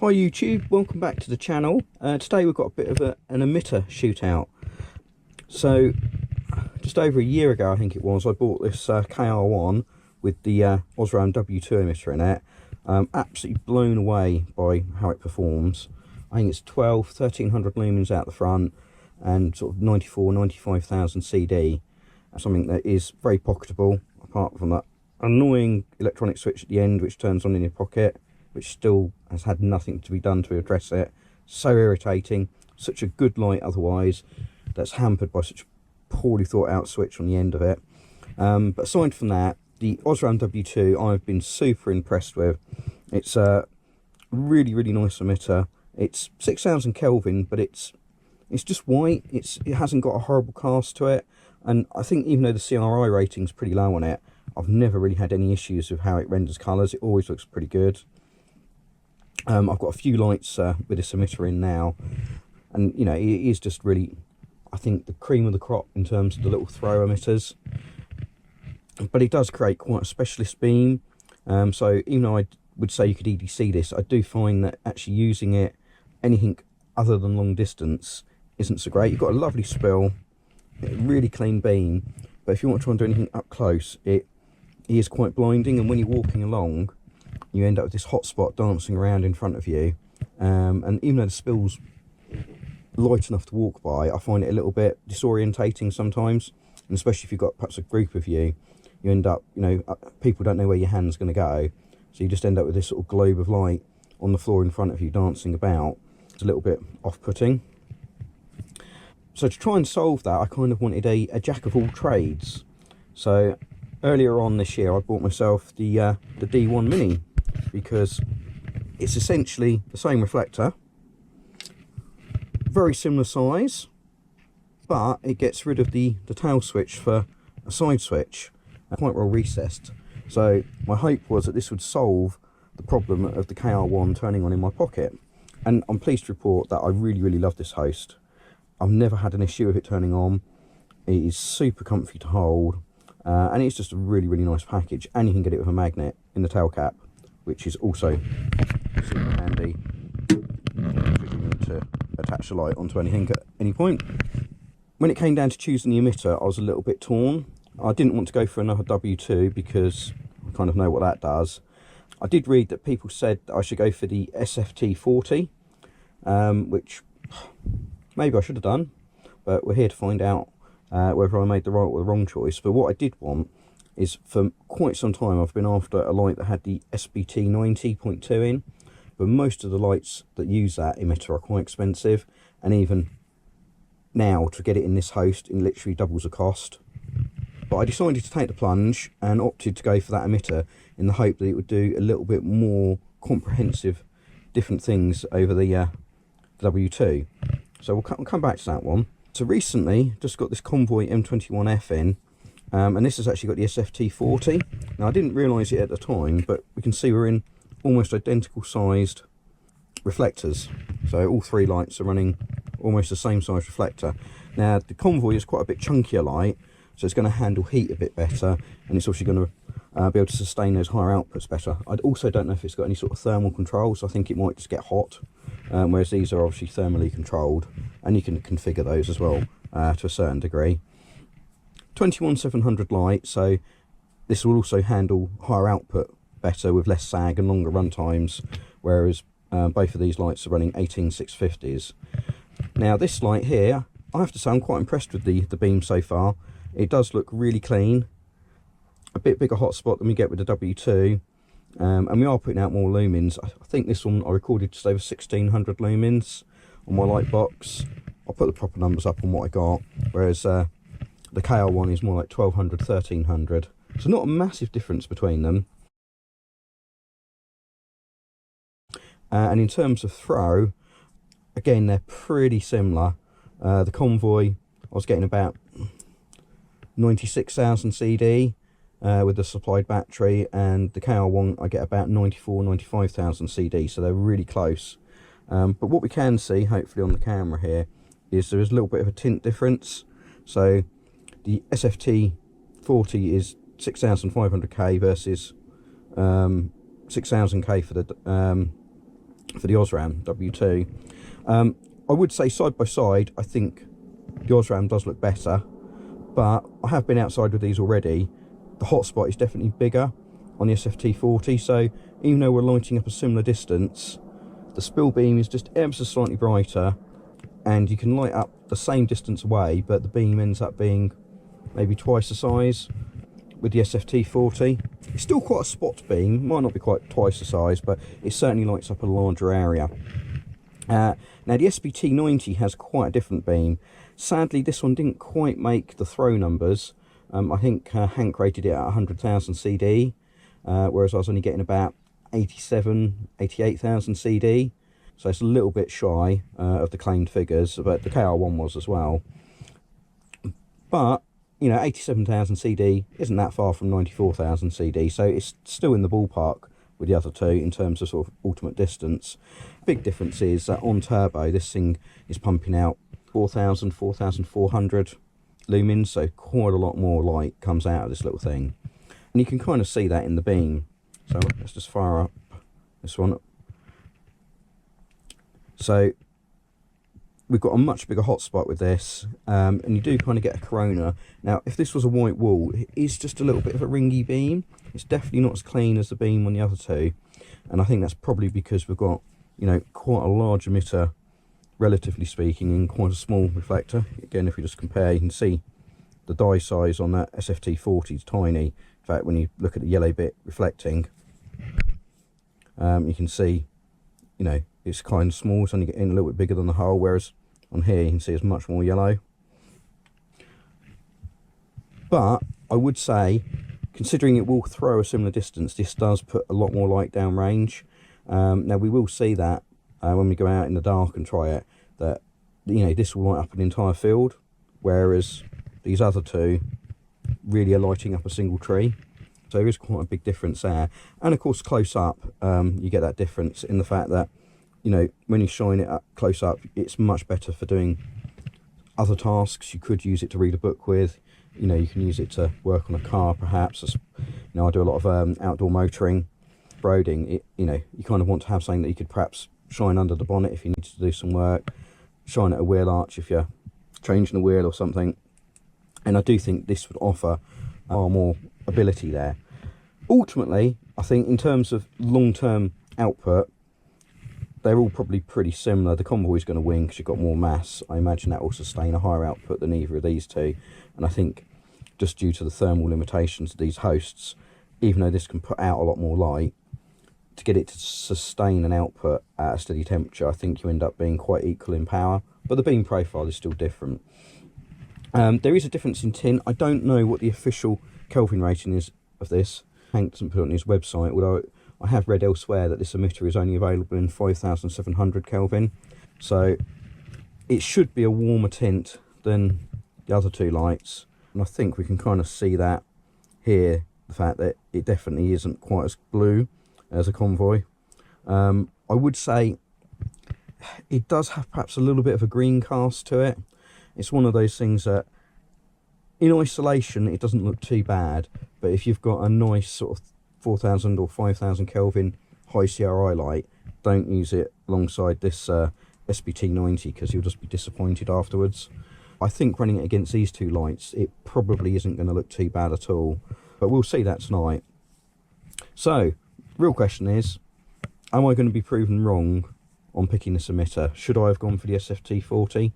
Hi YouTube, welcome back to the channel. Today we've got a bit of an emitter shootout. So just over a year ago, I think it was, I bought this KR1 with the Osram W2 emitter in it. Absolutely blown away by how it performs. I think it's 1300 lumens out the front and sort of 95,000 CD. Something that is very pocketable, apart from that annoying electronic switch at the end which turns on in your pocket, which still has had nothing to be done to address it. So irritating. Such a good light otherwise, that's hampered by such a poorly thought out switch on the end of it. But aside from that, the Osram W2 I've been super impressed with. It's a really nice emitter. It's 6000 Kelvin, but it's just white. It hasn't got a horrible cast to it, and I think even though the CRI rating's pretty low on it, I've never really had any issues with how it renders colours. It always looks pretty good. I've got a few lights with this emitter in now, and you know, it is just really, I think, the cream of the crop in terms of the little throw emitters. But it does create quite a specialist beam. So even though I would say you could EDC this, I do find that actually using it anything other than long distance isn't so great. You've got a lovely spill, a really clean beam, but if you want to try and do anything up close, it is quite blinding, and when you're walking along, you end up with this hot spot dancing around in front of you. And even though the spill's light enough to walk by, I find it a little bit disorientating sometimes, and especially if you've got perhaps a group of you, you end up, you know, people don't know where your hand's going to go, so you just end up with this sort of globe of light on the floor in front of you dancing about. It's a little bit off-putting. So to try and solve that, I kind of wanted a jack of all trades. So earlier on this year, I bought myself the D1 Mini, because it's essentially the same reflector, very similar size, but it gets rid of the tail switch for a side switch, quite well recessed. So my hope was that this would solve the problem of the KR1 turning on in my pocket, and I'm pleased to report that I really love this host. I've never had an issue with it turning on. It is super comfy to hold, and it's just a really nice package, and you can get it with a magnet in the tail cap, which is also super handy if you need to attach the light onto anything at any point. When it came down to choosing the emitter, I was a little bit torn. I didn't want to go for another W2 because I kind of know what that does. I did read that people said that I should go for the SFT 40, which maybe I should have done, but we're here to find out whether I made the right or the wrong choice. But what I did want is, for quite some time I've been after a light that had the SBT90 0.2 in, but most of the lights that use that emitter are quite expensive, and even now to get it in this host, it literally doubles the cost. But I decided to take the plunge and opted to go for that emitter in the hope that it would do a little bit more comprehensive different things over the W2. So we'll come back to that one. So recently just got this Convoy M21F in, and this has actually got the SFT 40. Now I didn't realise it at the time, but we can see we're in almost identical sized reflectors. So all three lights are running almost the same size reflector. Now the Convoy is quite a bit chunkier light, so it's going to handle heat a bit better, and it's also going to be able to sustain those higher outputs better. I also don't know if it's got any sort of thermal control, so I think it might just get hot, whereas these are obviously thermally controlled, and you can configure those as well to a certain degree. 21700 light, so this will also handle higher output better with less sag and longer run times, whereas both of these lights are running 18650s. Now this light here, I have to say I'm quite impressed with the beam so far. It does look really clean, a bit bigger hotspot than we get with the W2, and we are putting out more lumens. I think this one I recorded just over 1600 lumens on my light box. I'll put the proper numbers up on what I got, whereas the KR1 is more like 1200, 1300. So not a massive difference between them. And in terms of throw, again, they're pretty similar. The Convoy, I was getting about 96,000 CD with the supplied battery, and the KR1 I get about 95,000 CD, so they're really close. But what we can see, hopefully on the camera here, is there is a little bit of a tint difference. So the SFT 40 is 6500K versus 6000K for the for the Osram W2. I would say side by side, I think the Osram does look better, but I have been outside with these already. The hotspot is definitely bigger on the SFT40, so even though we're lighting up a similar distance, the spill beam is just ever so slightly brighter, and you can light up the same distance away, but the beam ends up being maybe twice the size with the SFT40. It's still quite a spot beam, might not be quite twice the size, but it certainly lights up a larger area. Now the SBT90 has quite a different beam. Sadly, this one didn't quite make the throw numbers. I think Hank rated it at 100,000 CD, whereas I was only getting about 88,000 CD. So it's a little bit shy of the claimed figures, but the KR1 was as well. But, you know, 87,000 CD isn't that far from 94,000 CD, so it's still in the ballpark with the other two in terms of sort of ultimate distance. Big difference is that on turbo, this thing is pumping out 4,000, 4,400 lumens, so quite a lot more light comes out of this little thing. And you can kind of see that in the beam. So let's just fire up this one. So we've got a much bigger hotspot with this, and you do kind of get a corona. Now, if this was a white wall, it is just a little bit of a ringy beam. It's definitely not as clean as the beam on the other two, and I think that's probably because we've got, you know, quite a large emitter, relatively speaking, and quite a small reflector. Again, if we just compare, you can see the die size on that SFT40 is tiny. In fact, when you look at the yellow bit reflecting, you can see, you know, it's kind of small. It's only getting a little bit bigger than the hole, whereas on here you can see it's much more yellow. But I would say, considering it will throw a similar distance, this does put a lot more light down range. Now we will see that when we go out in the dark and try it, that, you know, this will light up an entire field, whereas these other two really are lighting up a single tree. So there is quite a big difference there. And of course, close up, you get that difference in the fact that, you know, when you shine it up close up, it's much better for doing other tasks. You could use it to read a book with, you know, you can use it to work on a car perhaps. You know, I do a lot of outdoor motoring, roading. You know, you kind of want to have something that you could perhaps shine under the bonnet if you need to do some work, shine at a wheel arch if you're changing a wheel or something. And I do think this would offer far more ability there. Ultimately, I think in terms of long-term output, they're all probably pretty similar. The Convoy's going to win because you've got more mass. I imagine that will sustain a higher output than either of these two. And I think just due to the thermal limitations of these hosts, even though this can put out a lot more light, to get it to sustain an output at a steady temperature, I think you end up being quite equal in power. But the beam profile is still different. There is a difference in tint. I don't know what the official Kelvin rating is of this. Hank doesn't put it on his website, although I have read elsewhere that this emitter is only available in 5,700 Kelvin. So it should be a warmer tint than the other two lights. And I think we can kind of see that here, the fact that it definitely isn't quite as blue as a Convoy. I would say it does have perhaps a little bit of a green cast to it. It's one of those things that in isolation it doesn't look too bad, but if you've got a nice sort of 4,000 or 5,000 Kelvin high CRI light, don't use it alongside this SBT90 because you'll just be disappointed afterwards. I think running it against these two lights, it probably isn't going to look too bad at all, but we'll see that tonight. So, real question is, am I going to be proven wrong on picking this emitter? Should I have gone for the SFT40?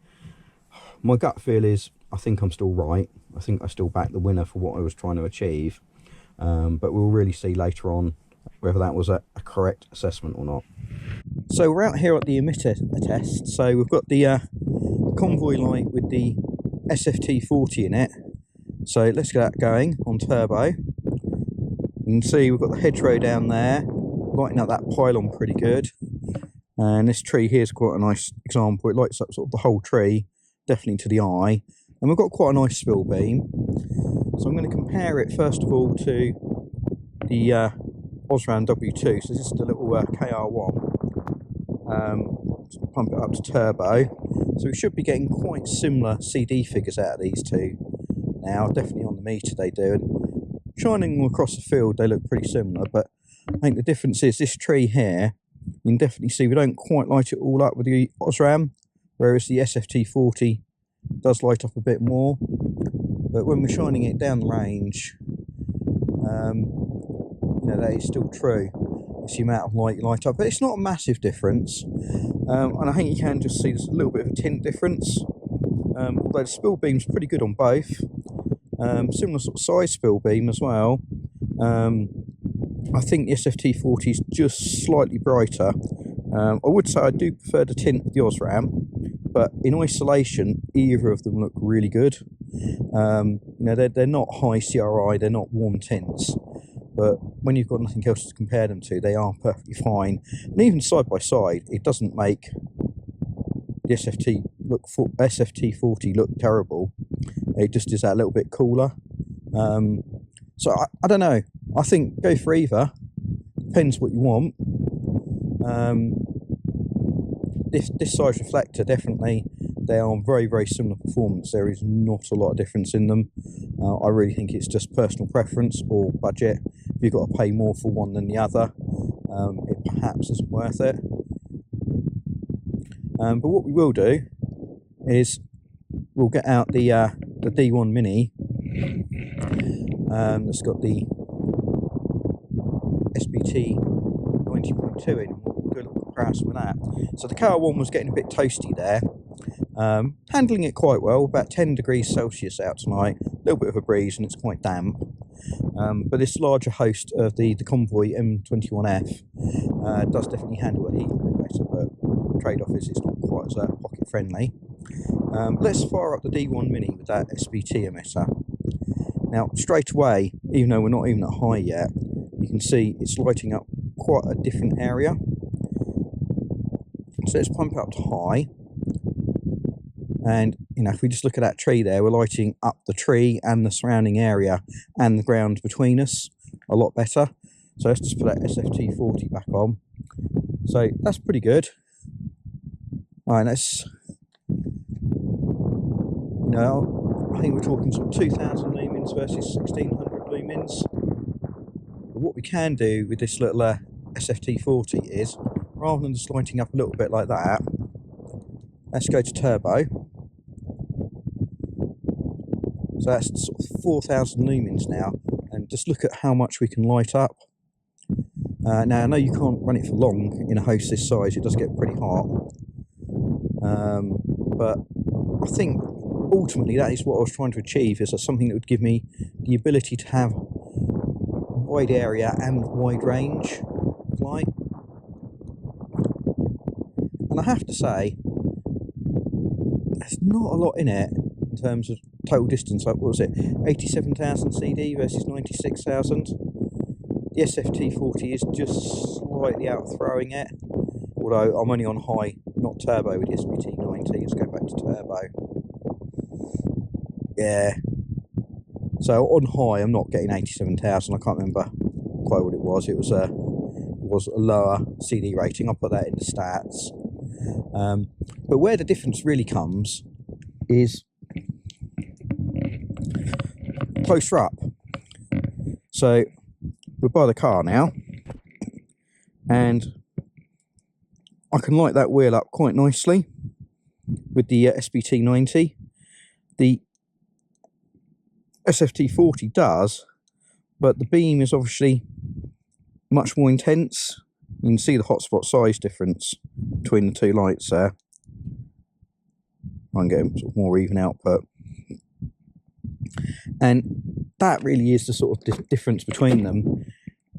My gut feel is I think I'm still right. I think I still back the winner for what I was trying to achieve. But we'll really see later on whether that was a correct assessment or not. So we're out here at the emitter test. So we've got the Convoy light with the SFT40 in it. So let's get that going on turbo. You can see we've got the hedgerow down there, lighting up that pylon pretty good. And this tree here is quite a nice example. It lights up sort of the whole tree, definitely to the eye. And we've got quite a nice spill beam. So I'm going to compare it first of all to the Osram W2. So this is the little KR1. Pump it up to turbo. So we should be getting quite similar CD figures out of these two. Now, definitely on the meter they do. And shining them across the field, they look pretty similar. But I think the difference is this tree here you can definitely see we don't quite light it all up with the Osram, whereas the SFT40 does light up a bit more. But when we're shining it down the range, you know, that is still true. It's the amount of light you light up, but it's not a massive difference. And I think you can just see there's a little bit of a tint difference. Although the spill beam's pretty good on both. Similar sort of size spill beam as well. I think the SFT40 is just slightly brighter. I would say I do prefer the tint of the Osram, but in isolation, either of them look really good. You know, they're not high CRI, they're not warm tints, but when you've got nothing else to compare them to, they are perfectly fine. And even side by side, it doesn't make the SFT40 look terrible. It just is that little bit cooler. So I don't know. I think go for either. Depends what you want. This size reflector, definitely, they are very, very similar performance. There is not a lot of difference in them. I really think it's just personal preference or budget. If you've got to pay more for one than the other, it perhaps isn't worth it. But what we will do is we'll get out the D1 Mini. That's got the SBT90.2 in, and we'll do a little comparison with that. So the KR1 was getting a bit toasty there. Handling it quite well, about 10 degrees Celsius out tonight, a little bit of a breeze and it's quite damp. But this larger host of the Convoy M21F does definitely handle the heat a bit better, but trade-off is it's not quite as pocket friendly. Let's fire up the D1 Mini with that SBT emitter. Now straight away, even though we're not even at high yet, you can see it's lighting up quite a different area. So let's pump it up to high. And you know, if we just look at that tree there, we're lighting up the tree and the surrounding area and the ground between us a lot better. So let's just put that SFT40 back on. So that's pretty good. All right, let's, you know, I think we're talking sort of 2000 lumens versus 1600 lumens. But what we can do with this little SFT40 is, rather than just lighting up a little bit like that, let's go to turbo. So that's sort of 4000 lumens now, and just look at how much we can light up. Now I know you can't run it for long in a host this size, it does get pretty hot. But I think ultimately that is what I was trying to achieve, is something that would give me the ability to have wide area and wide range of light. And I have to say, there's not a lot in it in terms of total distance. Like, what was it, 87,000 CD versus 96,000. The SFT40 is just slightly outthrowing it, although I'm only on high, not turbo with the SBT90. Let's go back to turbo. Yeah, so on high I'm not getting 87,000. I can't remember quite what it was. It was a lower CD rating. I'll put that in the stats. But where the difference really comes is closer up. So we're by the car now, and I can light that wheel up quite nicely with the SBT90. The SFT40 does, but the beam is obviously much more intense. You can see the hotspot size difference between the two lights there. I can get sort of more even output, and that really is the sort of difference between them.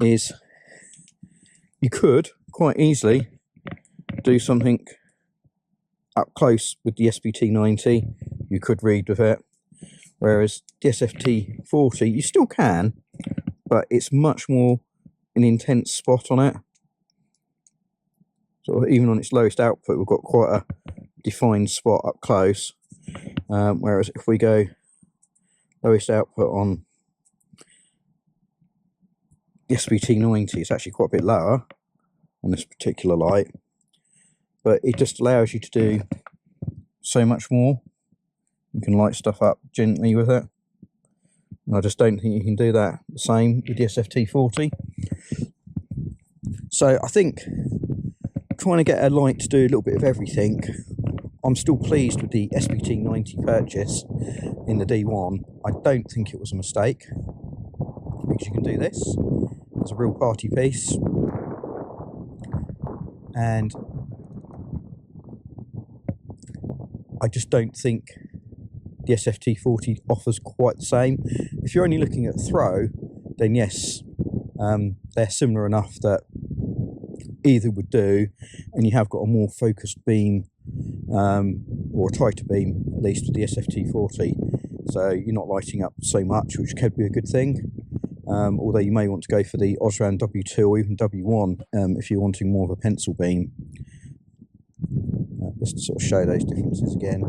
Is you could quite easily do something up close with the SBT90. You could read with it, whereas the SFT40 you still can, but it's much more an intense spot on it. So even on its lowest output, we've got quite a defined spot up close. Whereas if we go lowest output on the SBT90, it's actually quite a bit lower on this particular light, but it just allows you to do so much more. You can light stuff up gently with it. And I just don't think you can do that the same with the SFT40. So I think trying to get a light to do a little bit of everything. I'm still pleased with the SBT90 purchase in the D1. I don't think it was a mistake, because you can do this. It's a real party piece, and I just don't think the SFT40 offers quite the same. If you're only looking at throw, then yes, they're similar enough that either would do, and you have got a more focused beam, or a tighter beam at least with the SFT40, so you're not lighting up so much, which could be a good thing. Although you may want to go for the Osram W2 or even W1 if you're wanting more of a pencil beam. Just to sort of show those differences again.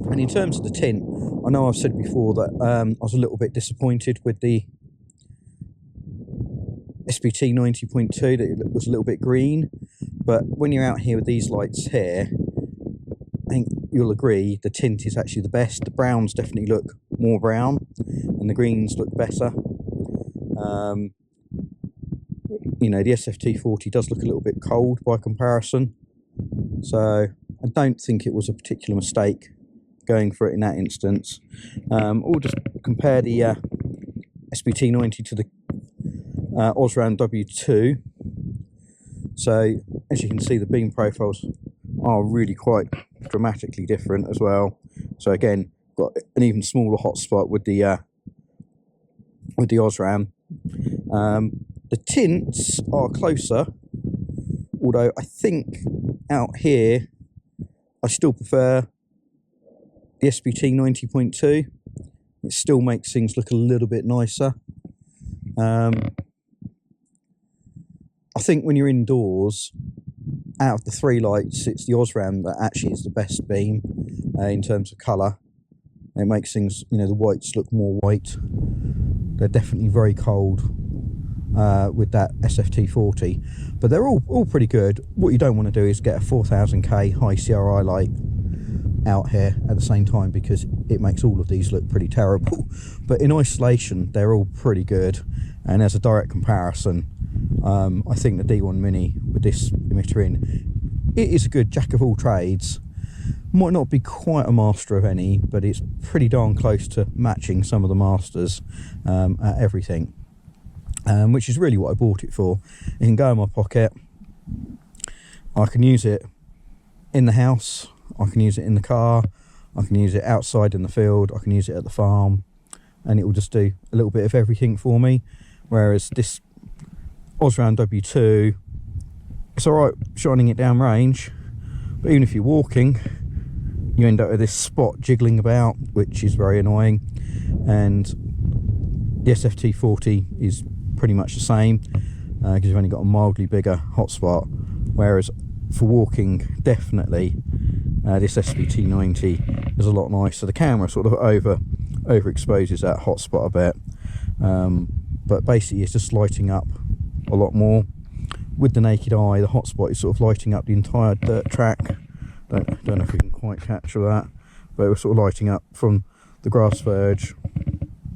And in terms of the tint, I know I've said before that I was a little bit disappointed with the SBT90.2, that it was a little bit green, but when you're out here with these lights here, I think you'll agree the tint is actually the best. The browns definitely look more brown and the greens look better. You know, the SFT40 does look a little bit cold by comparison, so I don't think it was a particular mistake going for it in that instance. We'll just compare the SBT90 to the Osram W2. So as you can see, the beam profiles are really quite dramatically different as well. So again, got an even smaller hotspot with the Osram. The tints are closer, although I think out here I still prefer the SBT90.2. It still makes things look a little bit nicer. I think when you're indoors, out of the three lights, it's the Osram that actually is the best beam in terms of colour. It makes things, you know, the whites look more white. They're definitely very cold with that SFT40, but they're all pretty good. What you don't want to do is get a 4000K high CRI light out here at the same time, because it makes all of these look pretty terrible. But in isolation, they're all pretty good, and as a direct comparison, I think the D1 Mini with this emitter in, it is a good jack of all trades. Might not be quite a master of any, but it's pretty darn close to matching some of the masters at everything, which is really what I bought it for. It can go in my pocket, I can use it in the house, I can use it in the car, I can use it outside in the field, I can use it at the farm, and it will just do a little bit of everything for me. Whereas this Osram W2, it's alright shining it down range, but even if you're walking, you end up with this spot jiggling about, which is very annoying. And the SFT40 is pretty much the same, because you've only got a mildly bigger hotspot, whereas for walking, definitely this SBT90 is a lot nicer. The camera sort of overexposes that hotspot a bit, but basically it's just lighting up a lot more. With the naked eye, the hotspot is sort of lighting up the entire dirt track. Don't know if you can quite capture that, but it was sort of lighting up from the grass verge to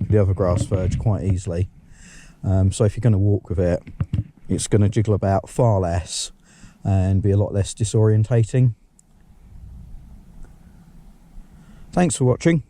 the other grass verge quite easily. So if you're going to walk with it, it's going to jiggle about far less and be a lot less disorientating. Thanks for watching.